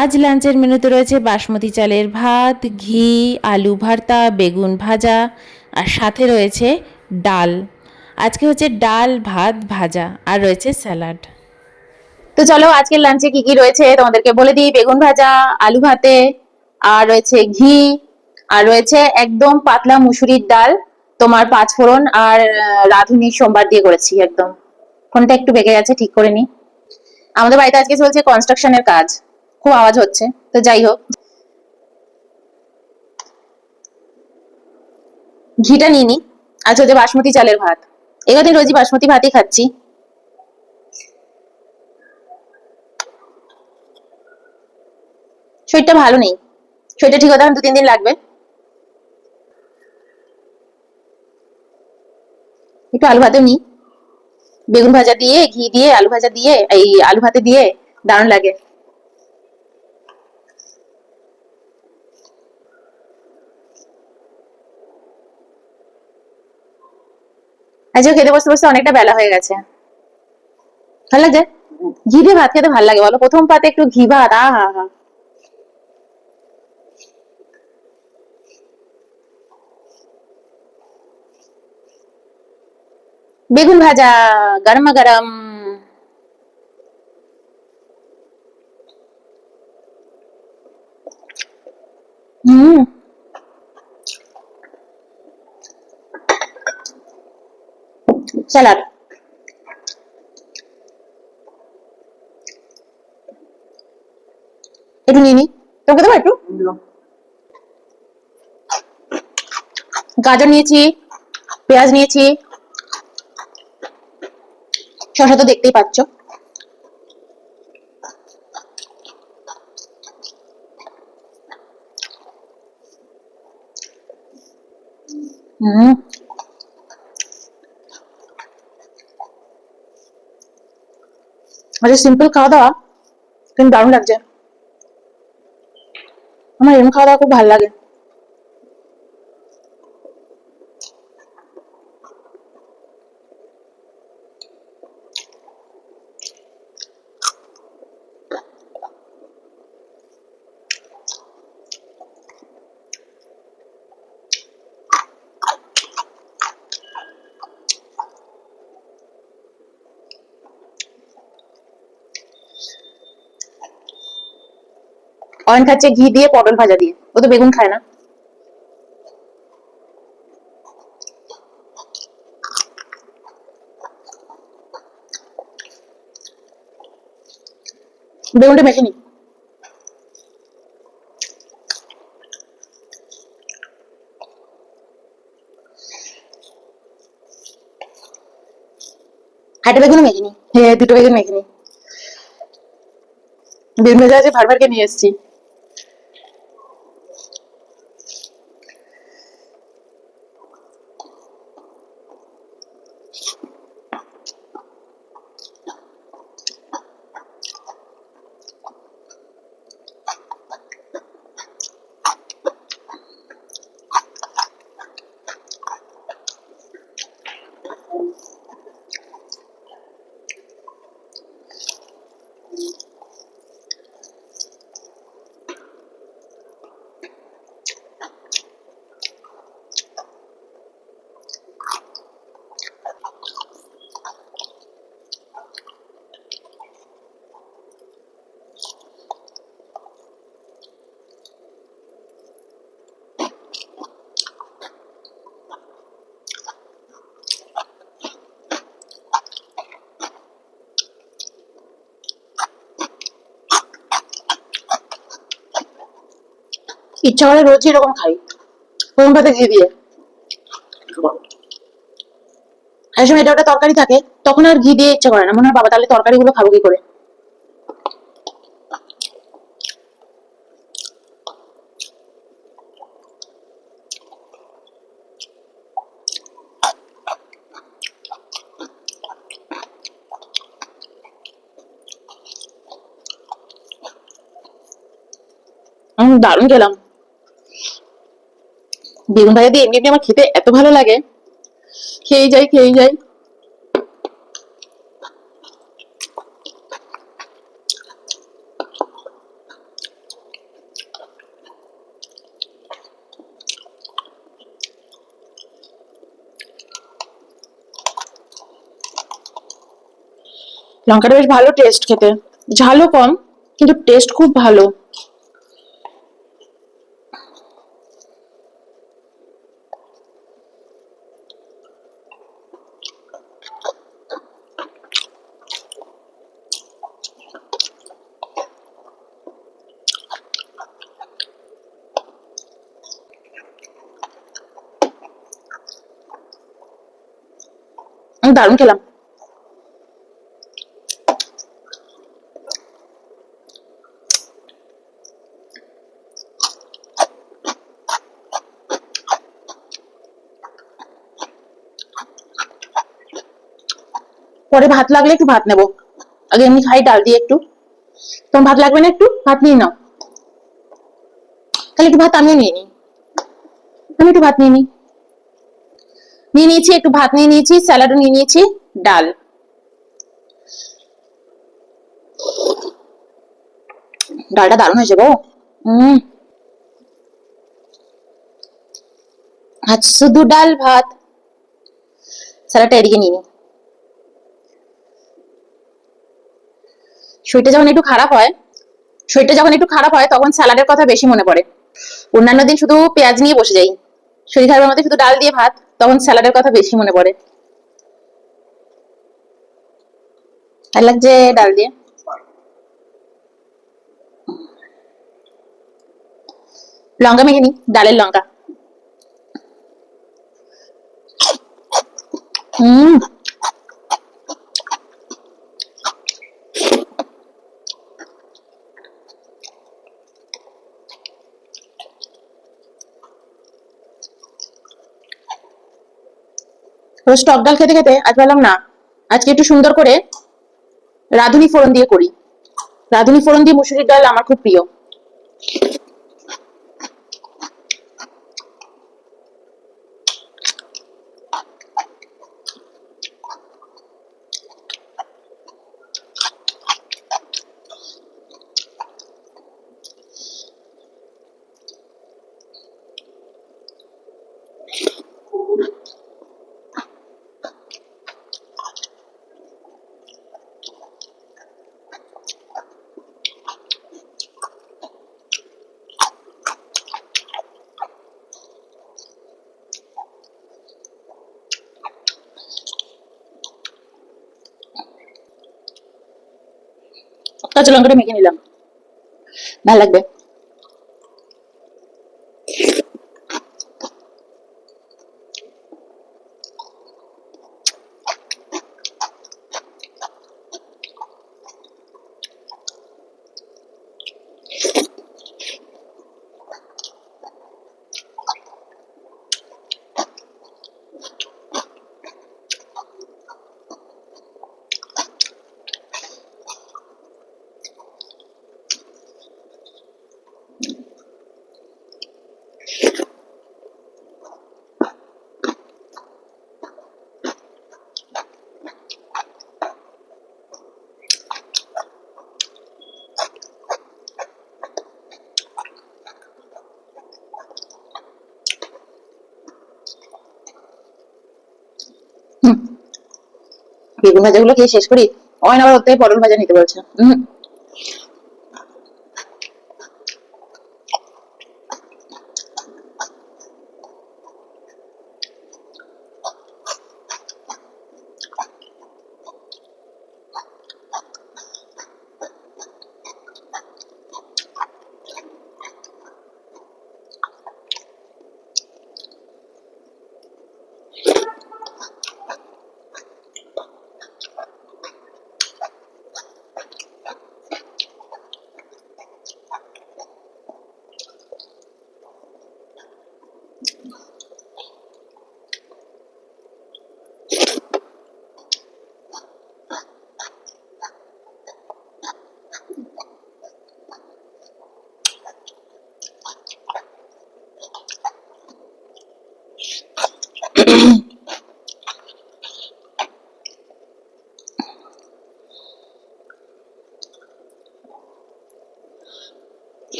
আজ লাঞ্চের মেনুতে রয়েছে বাসমতি চালের ভাত, ঘি, আলু ভর্তা, বেগুন ভাজা আর সাথে রয়েছে ডাল। আজকে হচ্ছে ডাল, ভাত, ভাজা আর রয়েছে স্যালাড। তো চলো আজকের লাঞ্চে কি কি রয়েছে তোমাদেরকে বলে দিই। বেগুন ভাজা, আলু ভাতে, আর রয়েছে ঘি, আর রয়েছে একদম পাতলা মুসুরির ডাল, তোমার পাঁচফোড়ন আর রাঁধুনি সোমবার দিয়ে করেছি। একদম ফোনটা একটু বেঁকে গেছে, ঠিক করে নি। আমাদের বাড়িতে আজকে চলছে কনস্ট্রাকশনের কাজ, খুব আওয়াজ হচ্ছে, তো যাই হোক। ঘিটা নিয়ে নি। আজ হচ্ছে বাসমতি চালের ভাত, এগাদিন রোজই বাসমতি ভাতই খাচ্ছি। শরীরটা ভালো নেই, শরীরটা ঠিক হতে এখন 2-3 দিন লাগবে। একটু আলু ভাতেও নি, বেগুন ভাজা দিয়ে ঘি দিয়ে আলু ভাজা দিয়ে এই আলু ভাতে দিয়ে দারুণ লাগে। আজকে খেতে বসতে বসতে অনেকটা বেলা হয়ে গেছে। ভালো লাগছে ঘি দিয়ে ভাত খেতে, ভালো লাগে বলো? প্রথম পাতে একটু ঘি ভাত, আহা হা। বেগুন ভাজা গরমা গরম। হুম, স্যালাড একটু নিয়ে নি, তোকে দেবো একটু। গাজর নিয়েছি, পেঁয়াজ নিয়েছি, শসা তো দেখতেই পাচ্ছ। হুম, আচ্ছা সিম্পল খাওয়া দাওয়া কিন্তু দারুণ লাগছে। আমার এরকম খাওয়া দাওয়া খুব ভালো লাগে। অয়ন খাচ্ছে ঘি দিয়ে পটল ভাজা দিয়ে, ও তো বেগুন খায় না। বেগুনটা মেখে নি। একটা বেগুন মেখে নি, হ্যাঁ দুটো বেগুন মেখে নি। বেগুন ভাজা আছে ভার ভার কে নিয়ে এসেছি। ইচ্ছা করে রোজ এরকম খাই, গরম ভাতে ঘি দিয়ে। এই সময় এটা ওটা তরকারি থাকে, তখন আর ঘি দিয়ে ইচ্ছা করে না, মনে হয় বাবা তাহলে তরকারিগুলো খাবো কি করে। দারুণ খেলাম। বেগুন ভাজা দিয়ে এমনি এমনি আমার খেতে এত ভালো লাগে, খেয়ে যাই খেয়ে যাই। লঙ্কাটা বেশ ভালো টেস্ট খেতে, ঝালও কম কিন্তু টেস্ট খুব ভালো। দারুণ খেলাম। পরে ভাত লাগলে একটু ভাত নেবো, আগে এমনি খাই ডাল দিয়ে একটু। তোমার ভাত লাগবে না? একটু ভাত নিয়ে নাও, তাহলে একটু ভাত আমিও নিয়ে নিই। আমি একটু ভাত নিয়ে নিই। নিয়ে নিয়েছি, একটু ভাত নিয়ে নিয়েছি, স্যালাডও নিয়ে নিয়েছি, ডাল। ডালটা দারুণ হয়েছে গো। হম। আজ শুধু ডাল ভাত, স্যালাডটা এদিকে নিয়ে নিই। শরীরটা যখন একটু খারাপ হয়, তখন স্যালাডের কথা বেশি মনে পড়ে। অন্যান্য দিন শুধু পেঁয়াজ নিয়ে বসে যাই, শরীর খারাপের মধ্যে শুধু ডাল দিয়ে ভাত, তখন স্যালাডের কথা বেশি মনে পড়ে। ভালো লাগছে ডাল দিয়ে। লঙ্কা মেখে নিই, ডালের লঙ্কা। হম। রোজ টক ডাল খেতে খেতে আজ ভাবলাম না, আজকে একটু সুন্দর করে রাঁধুনি ফোড়ন দিয়ে করি। রাঁধুনি ফোড়ন দিয়ে মুসুরির ডাল আমার খুব প্রিয়। কাঁচা লঙ্কাটা মেখে নিলাম, ভালো লাগবে। বেগুন ভাজা গুলো খেয়ে শেষ করি, অয়ন আবার ওর থেকে পটল ভাজা নিতে বলছে।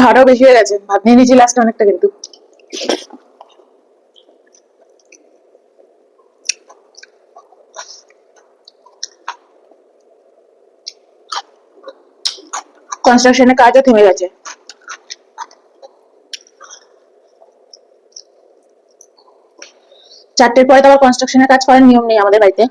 খাওয়াটাও বেশি হয়ে গেছে, ভাত নিয়ে নিয়েছি লাস্টে অনেকটা কিন্তু। কনস্ট্রাকশনের কাজও থেমে গেছে। চারটের পরে তো আবার কনস্ট্রাকশনের কাজ করার নিয়ম নেই আমাদের বাড়িতে।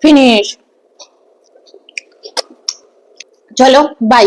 ফিনিশ। চলো বাই।